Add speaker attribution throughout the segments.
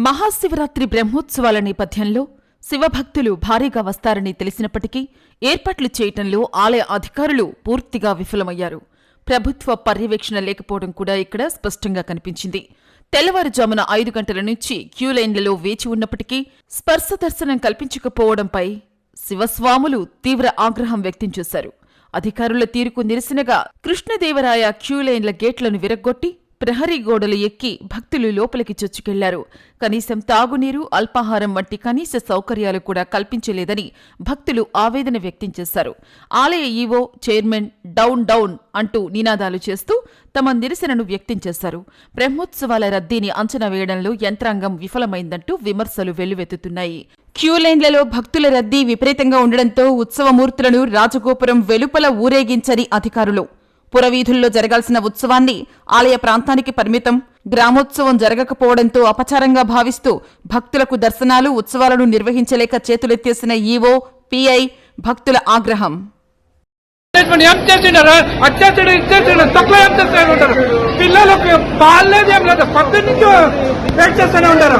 Speaker 1: మహాశివరాత్రి బ్రహ్మోత్సవాల నేపథ్యంలో శివభక్తులు భారీగా వస్తారని తెలిసినప్పటికీ ఏర్పాట్లు చేయటంలో ఆలయ అధికారులు పూర్తిగా విఫలమయ్యారు. ప్రభుత్వ పర్యవేక్షణ లేకపోవడం కూడా ఇక్కడ స్పష్టంగా కనిపించింది. తెల్లవారుజామున 5 గంటల నుంచి క్యూలైన్లలో వేచి ఉన్నప్పటికీ స్పర్శ దర్శనం కల్పించకపోవడంపై శివస్వాములు తీవ్ర ఆగ్రహం వ్యక్తం చేశారు. అధికారుల తీరుకు నిరసనగా కృష్ణదేవరాయ క్యూలైన్ల గేట్లను విరగ్గొట్టి ప్రహరీ గోడలు ఎక్కి భక్తులు లోపలికి చొచ్చుకెళ్లారు. కనీసం తాగునీరు, అల్పాహారం వంటి కనీస సౌకర్యాలు కూడా కల్పించలేదని భక్తులు ఆవేదన వ్యక్తం చేశారు. ఆలయ ఈవో, చైర్మన్ డౌన్ డౌన్ అంటూ నినాదాలు చేస్తూ తమ నిరసనను వ్యక్తం చేశారు. బ్రహ్మోత్సవాల రద్దీని అంచనా వేయడంలో యంత్రాంగం విఫలమైందంటూ విమర్శలు వెల్లువెత్తుతున్నాయి. క్యూలైన్లలో భక్తుల రద్దీ విపరీతంగా ఉండడంతో ఉత్సవమూర్తులను రాజగోపురం వెలుపల ఊరేగించని అధికారులు. పురవీధుల్లో జరగాల్సిన ఉత్సవాన్ని ఆలయ ప్రాంతానికి పరిమితం, గ్రామోత్సవం జరగకపోవడంతో అపచారంగా భావిస్తూ భక్తులకు దర్శనాలు, ఉత్సవాలను నిర్వహించలేక చేతులెత్తేసిన ఈవో, పీఐ, భక్తుల ఆగ్రహం.
Speaker 2: పిల్లలకు బాగాలేదేం లేదు, పక్కన నుంచి వెయిట్ చేస్తూనే ఉంటారు.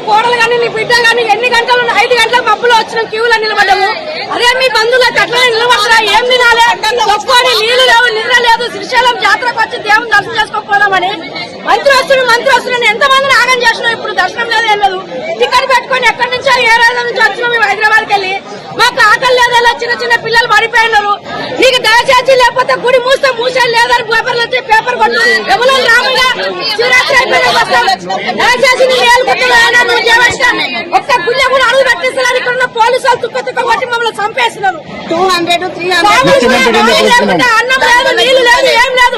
Speaker 3: కోడలు కానీ నీ బిడ్డ కానీ ఎన్ని గంటలు 5 గంటలకు పబ్బులో వచ్చిన క్యూలో నిలబడ్డాము. అదే మీ బంధువులకు అట్లా నిలబడరా? ఏం తినాలి? తక్కువని నీళ్లు లేవు, నిద్ర లేదు. శ్రీశైలం జాతరకు వచ్చి దేవుని దర్శనం చేసుకోకపోదామని మంత్రి వస్తున్నాను ఎంతమందిని ఆగం చేసినాం. ఇప్పుడు దర్శనం లేదు, ఏం లేదు. టికెట్ పెట్టుకుని ఎక్కడి నుంచో ఏ రాజు నుంచి వచ్చినాం మేము హైదరాబాద్కి వెళ్ళి. మాకు ఆకలి లేదలా, చిన్న పిల్లలు పడిపోయినారు. నీకు దయచేసి లేకపోతే గుడి మూసే లేదని పేపర్లు వచ్చి పేపర్ కొట్టు ఎవరు రాముగా శివరాత్రి దయచేసి ఒక్క గుళ్ళ కూడా అడుగు పెట్టేస్తున్నారు. ఇక్కడ ఉన్న పోలీసు వాళ్ళు తుక్క కొట్టి మమ్మల్ని చంపేస్తున్నారు. 200, 300 అన్నం లేదు, నీళ్లు లేదు, ఏం లేదు.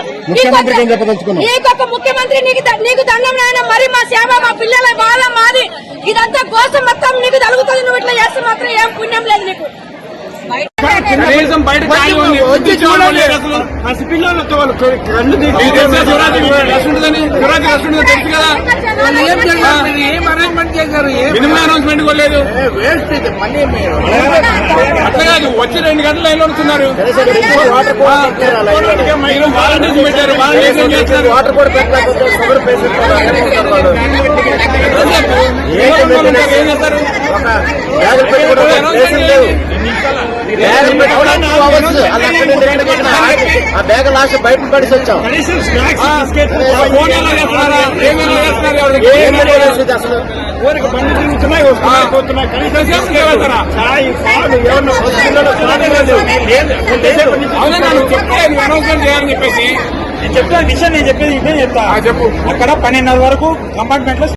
Speaker 3: నీకొక ముఖ్యమంత్రి నీకు దండం నాయన. మరి మా సేవ, మా పిల్లల బాధ మాది. ఇదంతా కోసం మొత్తం నీకు తలుగుతుంది. నువ్వు ఇట్లా చేస్తే మాత్రం ఏం పుణ్యం లేదు నీకు.
Speaker 2: అట్లా కాదు, వచ్చి 2 గంటల లైన్లో ఉంటున్నారు. వాటర్ కూడా పెట్టలేకపోతే షుగర్ పేషెంట్ ఏం చేస్తారు? ఆ బ్యాగ్ లాస్ట్ బయట పడిసి వచ్చాం. అసలు చేయాలని చెప్పేసి నేను చెప్పేది ఇదే చెప్తా. చెప్పు. అక్కడ 12:30 వరకు కంపార్ట్మెంట్ లో